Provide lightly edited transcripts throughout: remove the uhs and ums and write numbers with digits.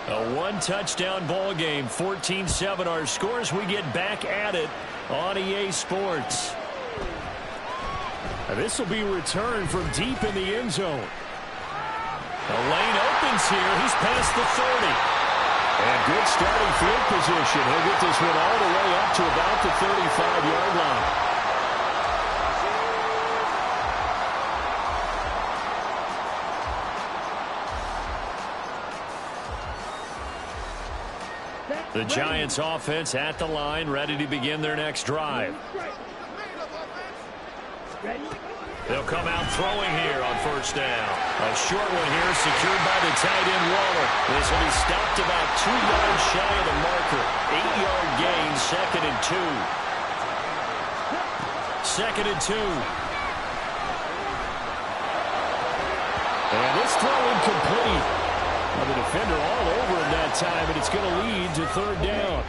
A one-touchdown ball game, 14-7 our scores. We get back at it on EA Sports. This will be returned from deep in the end zone. The lane opens here. He's past the 30. And good starting field position. He'll get this one all the way up to about the 35-yard line. The Giants offense at the line, ready to begin their next drive. They'll come out throwing here on first down. A short one here secured by the tight end Waller. This will be stopped about 2 yards shy of the marker. 8-yard gain, 2nd and 2. 2nd and 2. And this throw incomplete. Well, the defender all over him that time, and it's going to lead to 3rd down.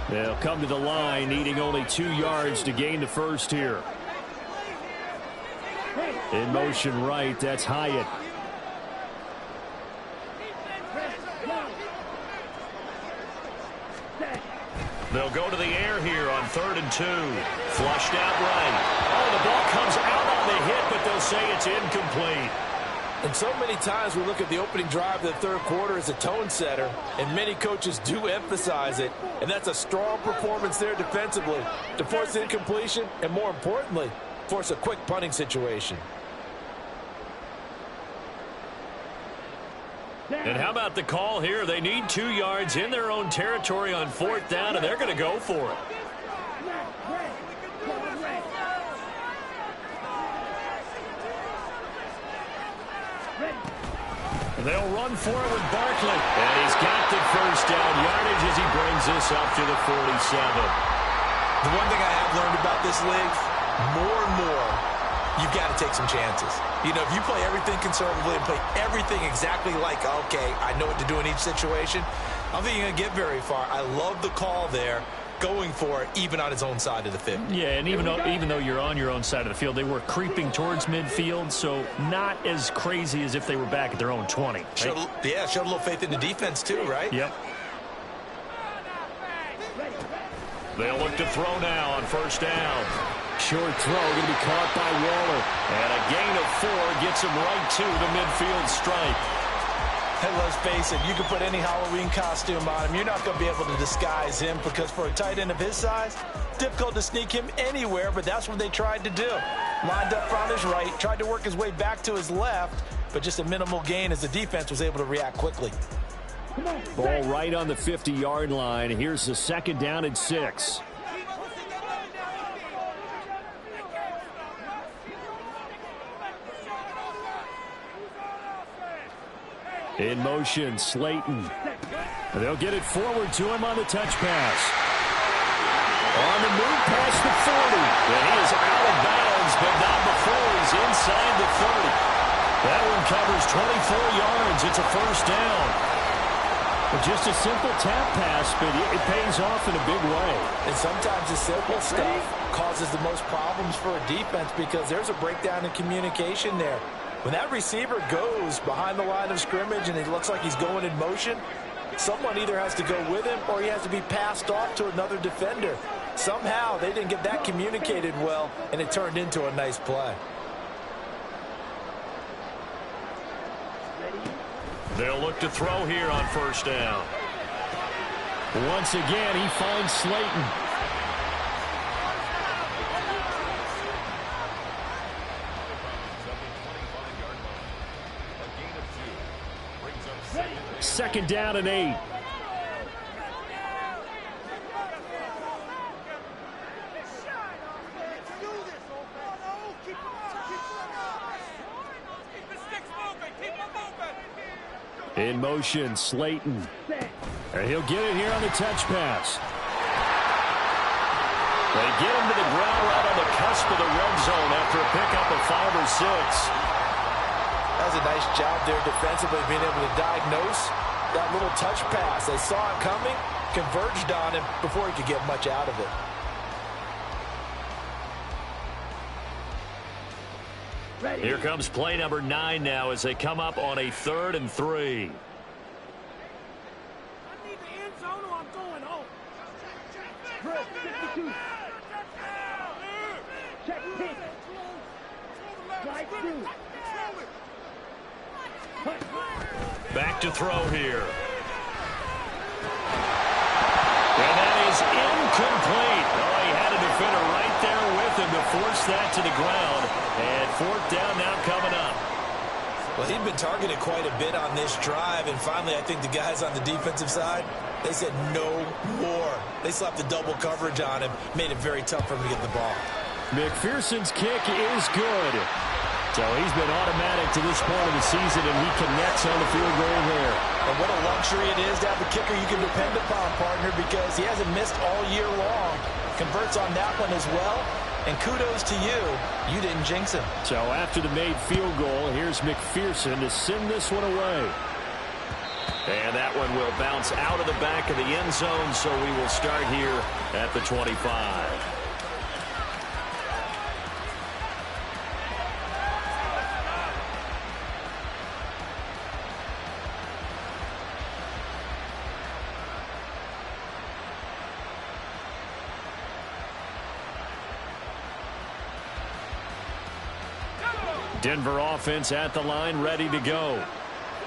They'll come to the line, needing only 2 yards to gain the first here. In motion right, that's Hyatt. They'll go to the air here on 3rd and 2. Flushed out right. Oh, the ball comes out on the hit, but they'll say it's incomplete. And so many times we look at the opening drive of the third quarter as a tone setter, and many coaches do emphasize it. And that's a strong performance there defensively to force incompletion and, more importantly, force a quick punting situation. And how about the call here? They need 2 yards in their own territory on 4th down, and they're going to go for it. They'll run for it with Barkley. And he's got the first down yardage as he brings this up to the 47. The one thing I have learned about this league, more and more, you've got to take some chances. You know, if you play everything conservatively and play everything exactly like, okay, I know what to do in each situation, I don't think you're going to get very far. I love the call there, going for it, even on his own side of the field. Yeah, and even though you're on your own side of the field, they were creeping towards midfield, so not as crazy as if they were back at their own 20. Right? Showed a little faith in the defense too, right? Yep. They'll look to throw now on first down. Short throw going to be caught by Waller. And a gain of 4 gets him right to the midfield stripe. Hey, let's face it, you can put any Halloween costume on him. You're not going to be able to disguise him because for a tight end of his size, difficult to sneak him anywhere, but that's what they tried to do. Lined up on his right, tried to work his way back to his left, but just a minimal gain as the defense was able to react quickly. Ball right on the 50-yard line. Here's the 2nd down and 6. In motion, Slayton. They'll get it forward to him on the touch pass. On the move past the 40. And he is out of bounds, but not before he's inside the 30. That one covers 24 yards. It's a first down. Just a simple tap pass, but it pays off in a big way. And sometimes the simple stuff causes the most problems for a defense because there's a breakdown in communication there. When that receiver goes behind the line of scrimmage and it looks like he's going in motion, someone either has to go with him or he has to be passed off to another defender. Somehow they didn't get that communicated well, and it turned into a nice play. They'll look to throw here on first down. Once again, he finds Slayton. Second down and 8. In motion, Slayton. And he'll get it here on the touch pass. They get him to the ground right on the cusp of the red zone after a pickup of 5 or 6. That was a nice job there defensively, being able to diagnose that little touch pass. They saw it coming, converged on him before he could get much out of it. Here comes play number 9 now as they come up on a 3rd and 3. Back to throw here. And that is incomplete. Oh, he had a defender right there with him to force that to the ground. And fourth down now coming up. Well, he'd been targeted quite a bit on this drive, and finally I think the guys on the defensive side, they said no more. They slapped the double coverage on him, made it very tough for him to get the ball. McPherson's kick is good. So he's been automatic to this point of the season, and he connects on the field goal there. And what a luxury it is to have a kicker you can depend upon, partner, because he hasn't missed all year long. Converts on that one as well. And kudos to you. You didn't jinx him. So after the made field goal, here's McPherson to send this one away. And that one will bounce out of the back of the end zone, so we will start here at the 25. Denver offense at the line, ready to go.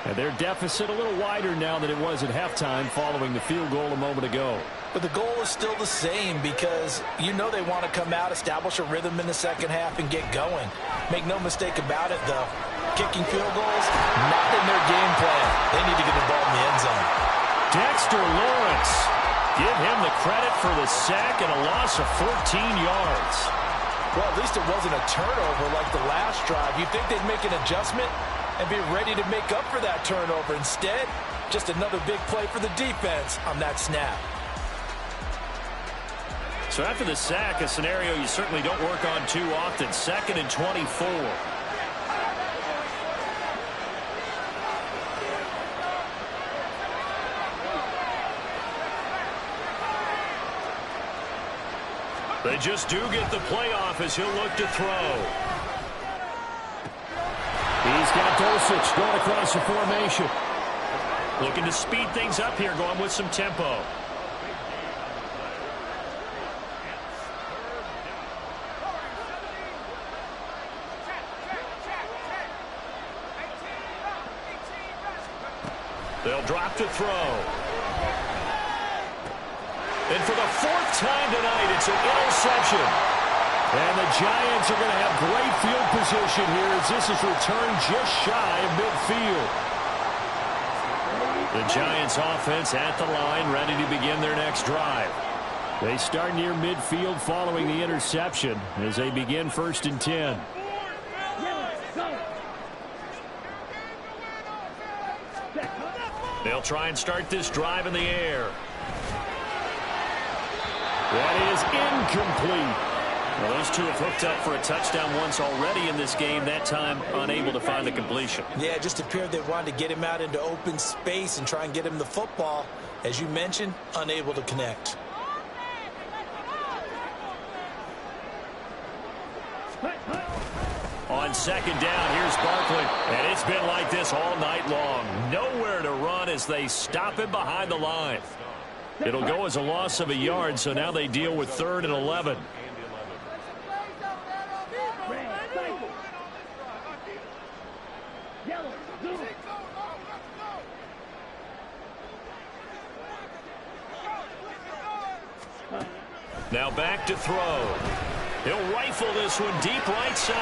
And their deficit a little wider now than it was at halftime following the field goal a moment ago. But the goal is still the same because you know they want to come out, establish a rhythm in the second half, and get going. Make no mistake about it, though. Kicking field goals, not in their game plan. They need to get the ball in the end zone. Dexter Lawrence. Give him the credit for the sack and a loss of 14 yards. Well, at least it wasn't a turnover like the last drive. You'd think they'd make an adjustment and be ready to make up for that turnover. Instead, just another big play for the defense on that snap. So after the sack, a scenario you certainly don't work on too often. 2nd and 24. They just do get the playoff as he'll look to throw. He's got Dulcich going across the formation. Looking to speed things up here, going with some tempo. They'll drop to throw. And for the 4th time tonight, it's an interception. And the Giants are going to have great field position here as this is returned just shy of midfield. The Giants offense at the line, ready to begin their next drive. They start near midfield following the interception as they begin 1st and 10. They'll try and start this drive in the air. That is incomplete. Well, those two have hooked up for a touchdown once already in this game, that time unable to find the completion. Yeah, it just appeared they wanted to get him out into open space and try and get him the football. As you mentioned, unable to connect. On 2nd down, here's Barkley. And it's been like this all night long. Nowhere to run as they stop him behind the line. It'll go as a loss of a yard, so now they deal with 3rd and 11. Now back to throw. He'll rifle this one deep right side.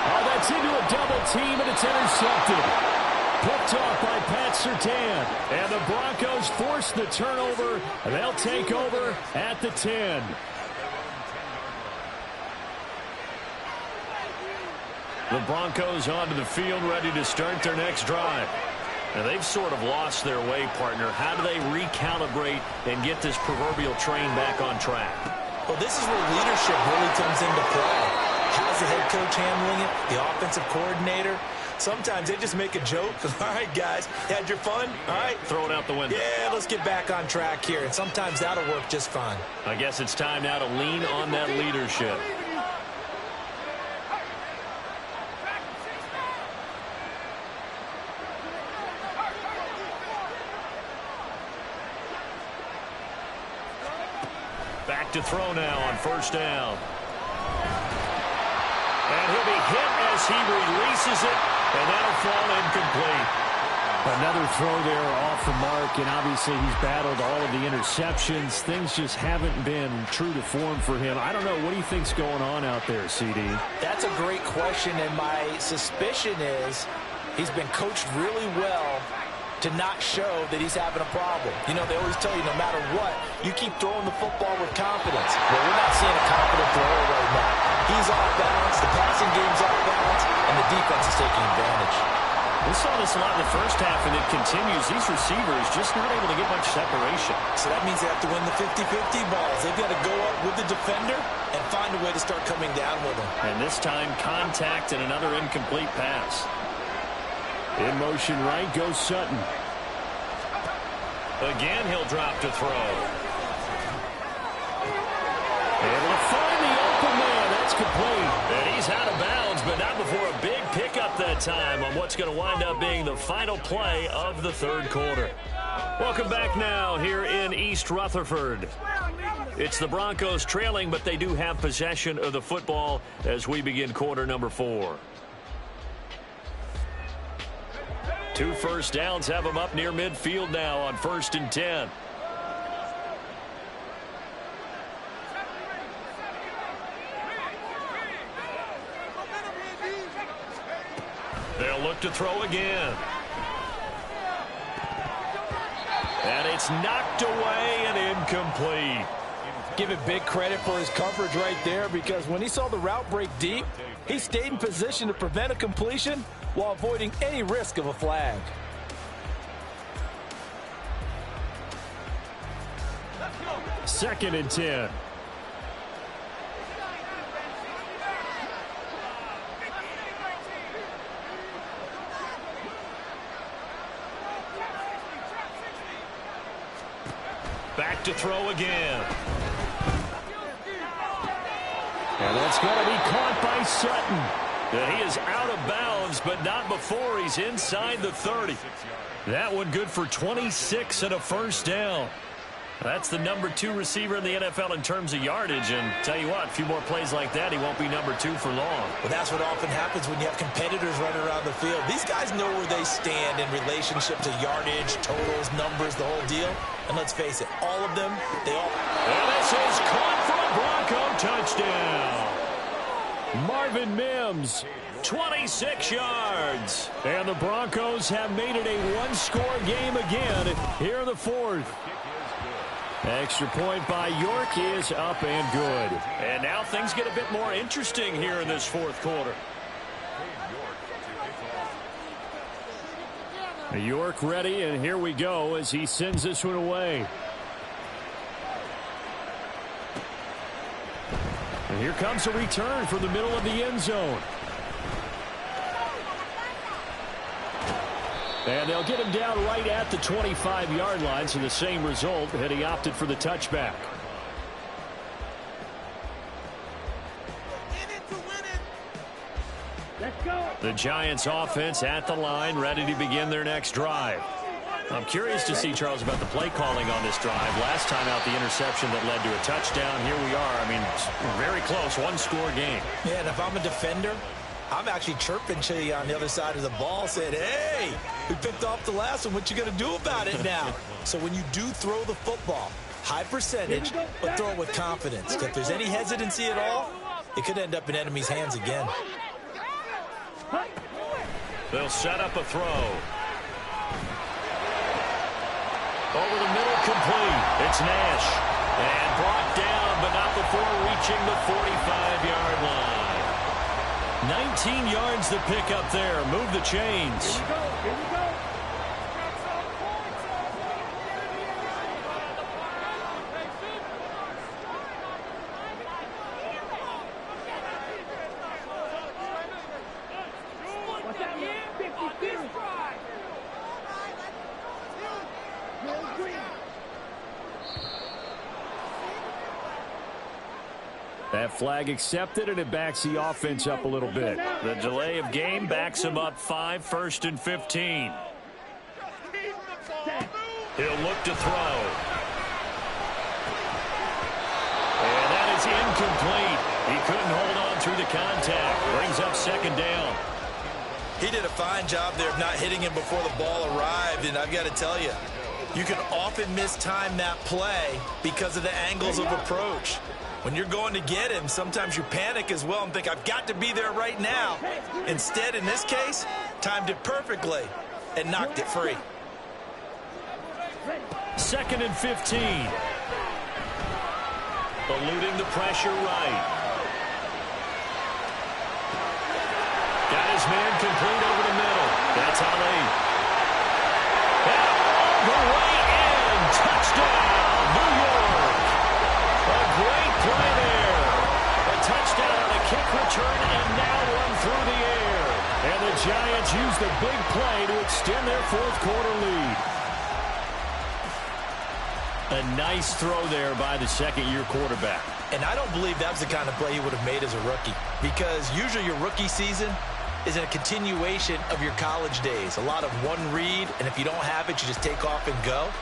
Oh, that's into a double team, and it's intercepted. Picked off by Pat Surtain. And the Broncos force the turnover, and they'll take over at the 10. The Broncos onto the field, ready to start their next drive. And they've sort of lost their way, partner. How do they recalibrate and get this proverbial train back on track? Well, this is where leadership really comes into play. How's the head coach handling it? The offensive coordinator? Sometimes they just make a joke. All right, guys, had your fun? All right. Throw it out the window. Yeah, let's get back on track here. And sometimes that'll work just fine. I guess it's time now to lean on that leadership. Back to throw now on 1st down. And he'll be hit as he releases it, and that'll fall incomplete. Another throw there off the mark, and obviously he's battled all of the interceptions. Things just haven't been true to form for him. I don't know. What do you think's going on out there, CD? That's a great question, and my suspicion is he's been coached really well to not show that he's having a problem. You know, they always tell you no matter what, you keep throwing the football with confidence. Well, we're not seeing a confident thrower right now. He's off balance, the passing game's off balance, and the defense is taking advantage. We saw this a lot in the first half, and it continues. These receivers just not able to get much separation. So that means they have to win the 50-50 balls. They've got to go up with the defender and find a way to start coming down with him. And this time, contact and another incomplete pass. In motion right goes Sutton. Again, he'll drop to throw. Able to find the open man. That's complete. And he's out of bounds, but not before a big pickup that time on what's going to wind up being the final play of the third quarter. Welcome back now here in East Rutherford. It's the Broncos trailing, but they do have possession of the football as we begin quarter number 4. 2 first downs have them up near midfield now on 1st and 10. They'll look to throw again. And it's knocked away and incomplete. Give it big credit for his coverage right there, because when he saw the route break deep, he stayed in position to prevent a completion while avoiding any risk of a flag. Second and 10. Back to throw again. And that's going to be caught by Sutton. And he is out of bounds, but not before he's inside the 30. That one good for 26 and a first down. That's the number 2 receiver in the NFL in terms of yardage. And tell you what, a few more plays like that, he won't be number 2 for long. Well, that's what often happens when you have competitors running around the field. These guys know where they stand in relationship to yardage, totals, numbers, the whole deal. And let's face it, all of them, they all... And this is caught for a Bronco touchdown. Marvin Mims, 26 yards. And the Broncos have made it a one-score game again here in the 4th. Extra point by York is up and good. And now things get a bit more interesting here in this 4th quarter. York ready, and here we go as he sends this one away. And here comes a return from the middle of the end zone. And they'll get him down right at the 25-yard line, so the same result, had he opted for the touchback. The Giants offense at the line, ready to begin their next drive. I'm curious to see, Charles, about the play calling on this drive. Last time out, the interception that led to a touchdown. Here we are. I mean, very close, one-score game. Yeah, and if I'm a defender, I'm actually chirping to you on the other side of the ball, saying, hey, we picked off the last one. What you going to do about it now? So when you do throw the football, high percentage, but throw it with confidence. If there's any hesitancy at all, it could end up in enemy's hands again. They'll set up a throw. Over the middle, complete. It's Nash. And brought down, but not before reaching the 45-yard line. 19 yards to pick up there. Move the chains. Here we go. That flag accepted, and it backs the offense up a little bit. The delay of game backs him up 5, 1st and 15. He'll look to throw. And that is incomplete. He couldn't hold on through the contact. Brings up second down. He did a fine job there of not hitting him before the ball arrived, and I've got to tell you, you can often mistime that play because of the angles of approach. When you're going to get him, sometimes you panic as well and think, I've got to be there right now. Instead, in this case, timed it perfectly and knocked it free. 2nd and 15. Eluding the pressure right. Got his man complete over the middle. That's Ali. And all the way in. Touchdown, New York. A great play there. A touchdown on a kick return and now one through the air. And the Giants use the big play to extend their fourth-quarter lead. A nice throw there by the second-year quarterback. And I don't believe that was the kind of play he would have made as a rookie, because usually your rookie season is a continuation of your college days. A lot of one read, and if you don't have it, you just take off and go.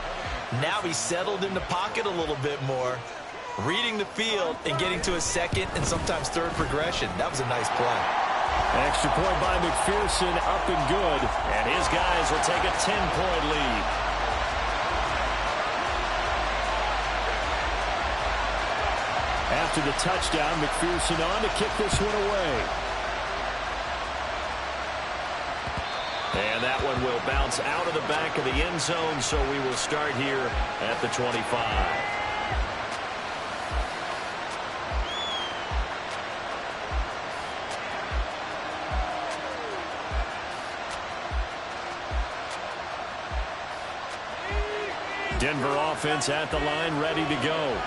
Now he's settled in the pocket a little bit more, reading the field and getting to a second and sometimes third progression. That was a nice play. Extra point by McPherson, up and good. And his guys will take a 10-point lead. After the touchdown, McPherson on to kick this one away. And that one will bounce out of the back of the end zone, so we will start here at the 25. Denver offense at the line, ready to go.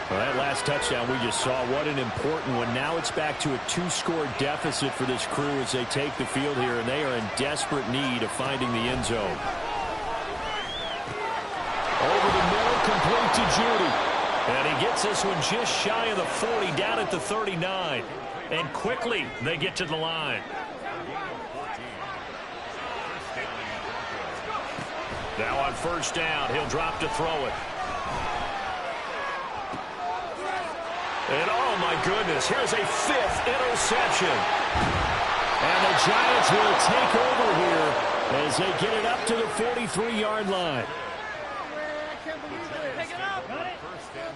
Well, that last touchdown we just saw, what an important one. Now it's back to a 2-score deficit for this crew as they take the field here, and they are in desperate need of finding the end zone. Over the middle, complete to Judy. And he gets this one just shy of the 40, down at the 39. And quickly they get to the line. Now on first down, he'll drop to throw it. And oh my goodness, here's a 5th interception. And the Giants will take over here as they get it up to the 43-yard line.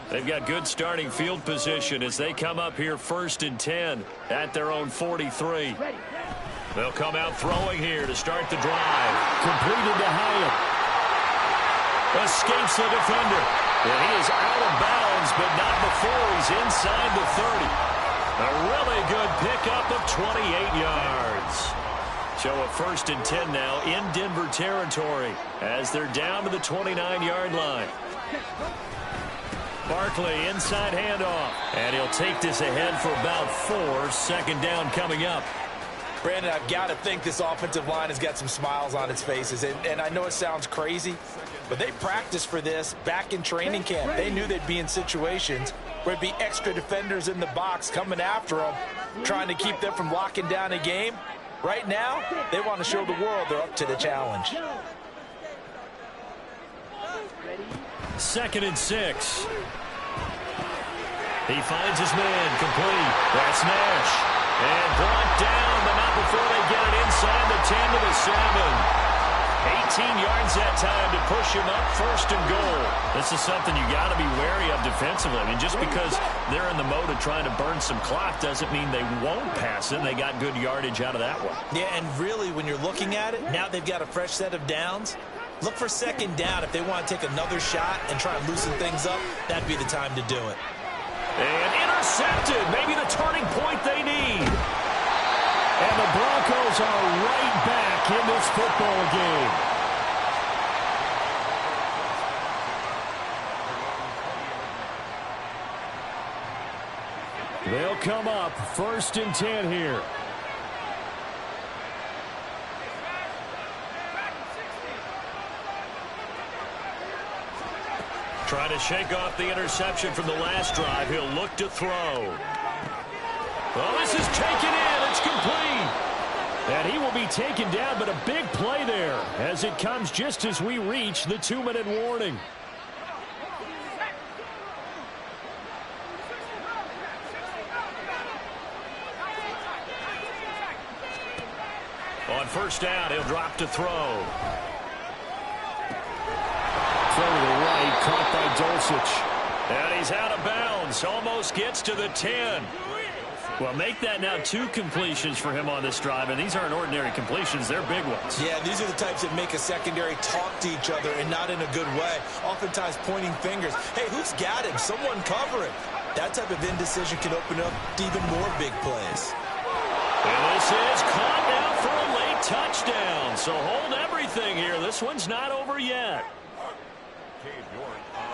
They've got good starting field position as they come up here 1st and 10 at their own 43. They'll come out throwing here to start the drive. Completed to Hyatt. Escapes the defender. And he is out of bounds, but not before he's inside the 30. A really good pickup of 28 yards. So a 1st and 10 now in Denver territory as they're down to the 29-yard line. Barkley, inside handoff. And he'll take this ahead for about 4. 2nd down coming up. Brandon, I've got to think this offensive line has got some smiles on its faces. And I know it sounds crazy, but they practiced for this back in training camp. They knew they'd be in situations where there'd be extra defenders in the box coming after them, trying to keep them from locking down a game. Right now, they want to show the world they're up to the challenge. 2nd and 6. He finds his man, complete. That's Nash. And brought down, but not before they get it inside the 10 to the 7. 18 yards that time to push him up 1st and goal. This is something you got to be wary of defensively. I mean, just because they're in the mode of trying to burn some clock doesn't mean they won't pass it. They got good yardage out of that one. Yeah, and really, when you're looking at it, now they've got a fresh set of downs. Look for 2nd down. If they want to take another shot and try and loosen things up, that'd be the time to do it. And intercepted. Maybe the turning point they need. And the Broncos are right back in this football game. They'll come up 1st and 10 here. Trying to shake off the interception from the last drive. He'll look to throw. Well, this is taken in. It's complete. And he will be taken down, but a big play there as it comes just as we reach the 2-minute warning. first down. He'll drop to throw. Throw to the right, caught by Dulcich. And he's out of bounds. Almost gets to the 10. Well, make that now 2 completions for him on this drive, and these aren't ordinary completions. They're big ones. Yeah, these are the types that make a secondary talk to each other and not in a good way. Oftentimes pointing fingers. Hey, who's got him? Someone cover him. That type of indecision can open up to even more big plays. And this is caught now for a late touchdown. So hold everything here. This one's not over yet.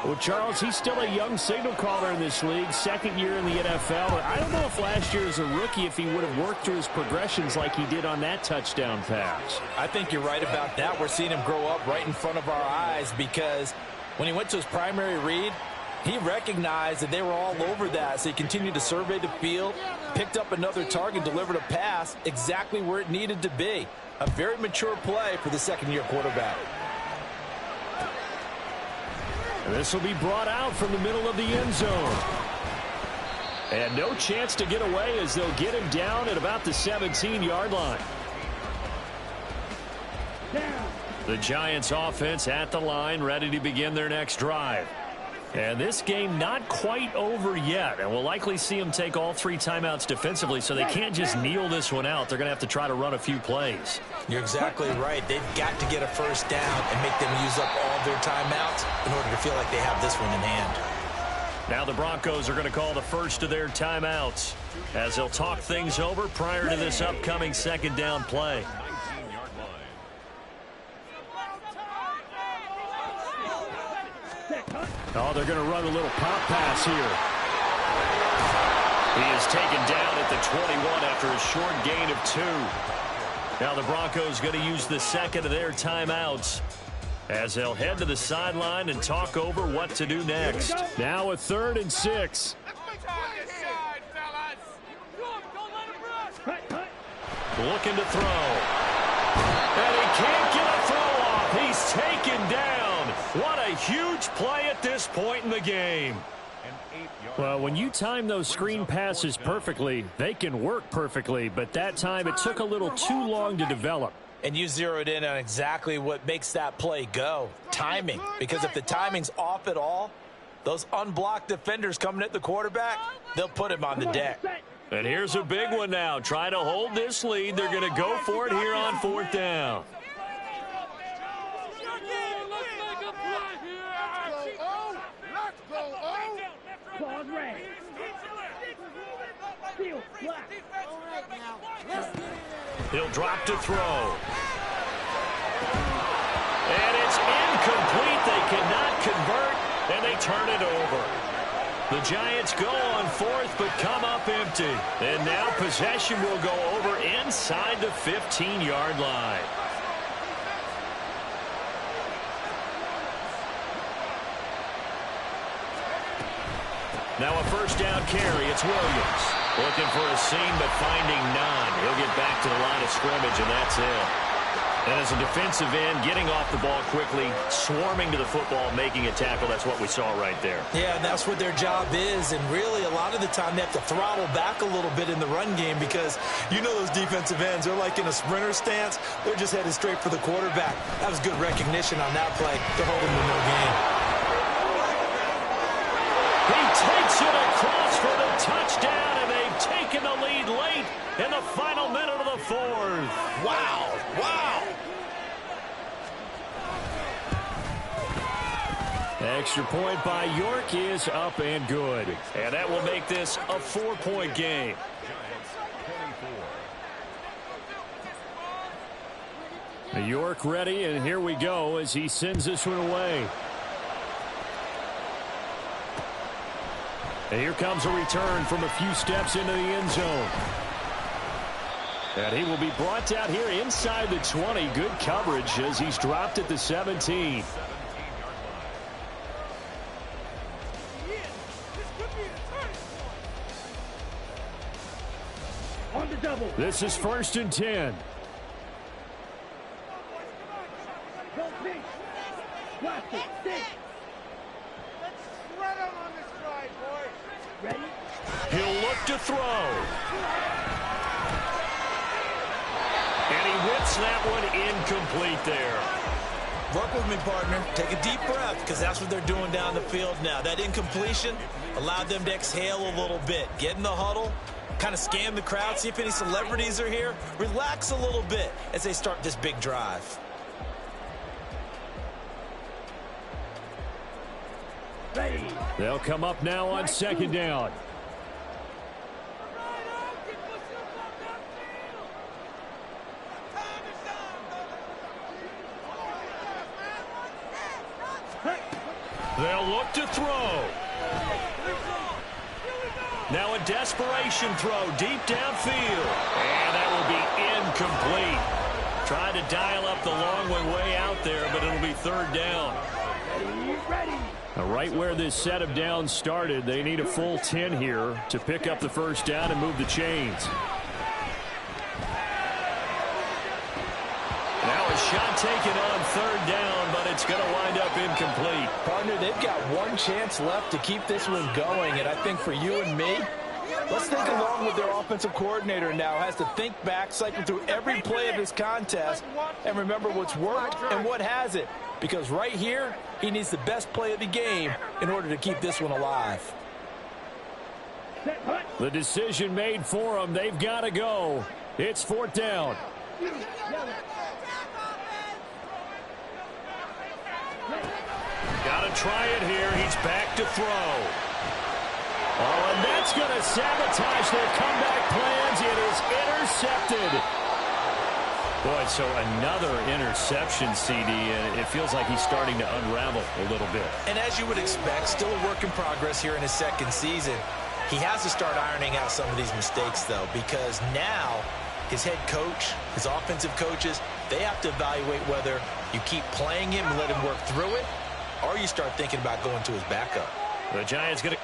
Well, Charles, he's still a young signal caller in this league, second year in the NFL. But I don't know if last year as a rookie, if he would have worked through his progressions like he did on that touchdown pass. I think you're right about that. We're seeing him grow up right in front of our eyes because when he went to his primary read, he recognized that they were all over that. So he continued to survey the field, picked up another target, delivered a pass exactly where it needed to be. A very mature play for the second-year quarterback. And this will be brought out from the middle of the end zone. And no chance to get away as they'll get him down at about the 17-yard line. The Giants offense at the line, ready to begin their next drive. And this game not quite over yet. And we'll likely see them take all 3 timeouts defensively, so they can't just kneel this one out. They're going to have to try to run a few plays. You're exactly right. They've got to get a first down and make them use up all their timeouts in order to feel like they have this one in hand. Now the Broncos are going to call the first of their timeouts as they'll talk things over prior to this upcoming second down play. Oh, they're going to run a little pop pass here. He is taken down at the 21 after a short gain of 2. Now the Broncos going to use the second of their timeouts as they'll head to the sideline and talk over what to do next. Now a 3rd and 6. Looking to throw. And he can't get a throw off. He's taken down. What a huge play at this point in the game. Well, when you time those screen passes perfectly, they can work perfectly. But that time, it took a little too long to develop. And you zeroed in on exactly what makes that play go. Timing. Because if the timing's off at all, those unblocked defenders coming at the quarterback, they'll put him on the deck. And here's a big one now. Trying to hold this lead. They're going to go for it here on 4th down. He'll drop to throw. And it's incomplete. They cannot convert, and they turn it over. The Giants go on 4th, but come up empty. And now possession will go over inside the 15-yard line. Now a first down carry. It's Williams. Looking for a seam, but finding none. He'll get back to the line of scrimmage, and that's it. And as a defensive end, getting off the ball quickly, swarming to the football, making a tackle, that's what we saw right there. Yeah, and that's what their job is. And really, a lot of the time, they have to throttle back a little bit in the run game because you know those defensive ends, they're like in a sprinter stance. They're just headed straight for the quarterback. That was good recognition on that play to hold him to no gain. He takes it across for the touchdown, and they've taken the lead late in the final minute of the 4th. Wow, wow. Extra point by York is up and good. And that will make this a 4-point game. York ready, and here we go as he sends this one away. And here comes a return from a few steps into the end zone. And he will be brought down here inside the 20. Good coverage as he's dropped at the 17. This is 1st and 10. He'll look to throw. And he whips that one incomplete there. Work with me, partner. Take a deep breath, because that's what they're doing down the field now. That incompletion allowed them to exhale a little bit. Get in the huddle, kind of scan the crowd, see if any celebrities are here. Relax a little bit as they start this big drive. They'll come up now on second down. They'll look to throw. Now a desperation throw deep downfield. And that will be incomplete. Trying to dial up the long way out there, but it'll be third down. Right where this set of downs started, they need a full 10 here to pick up the first down and move the chains. Now a shot taken on third down, but it's going to wind up incomplete. Partner, they've got one chance left to keep this one going, and I think for you and me, let's think along with their offensive coordinator now. Has to think back, cycle through every play of this contest, and remember what's worked and what hasn't. Because right here, he needs the best play of the game in order to keep this one alive. The decision made for them. They've got to go. It's fourth down. Got to try it here. He's back to throw. Oh, and that's going to sabotage their comeback plans. It is intercepted. Boy, so another interception, CD, and it feels like he's starting to unravel a little bit. And as you would expect, still a work in progress here in his second season. He has to start ironing out some of these mistakes, though, because now his head coach, his offensive coaches, they have to evaluate whether you keep playing him and let him work through it, or you start thinking about going to his backup. The Giants going to...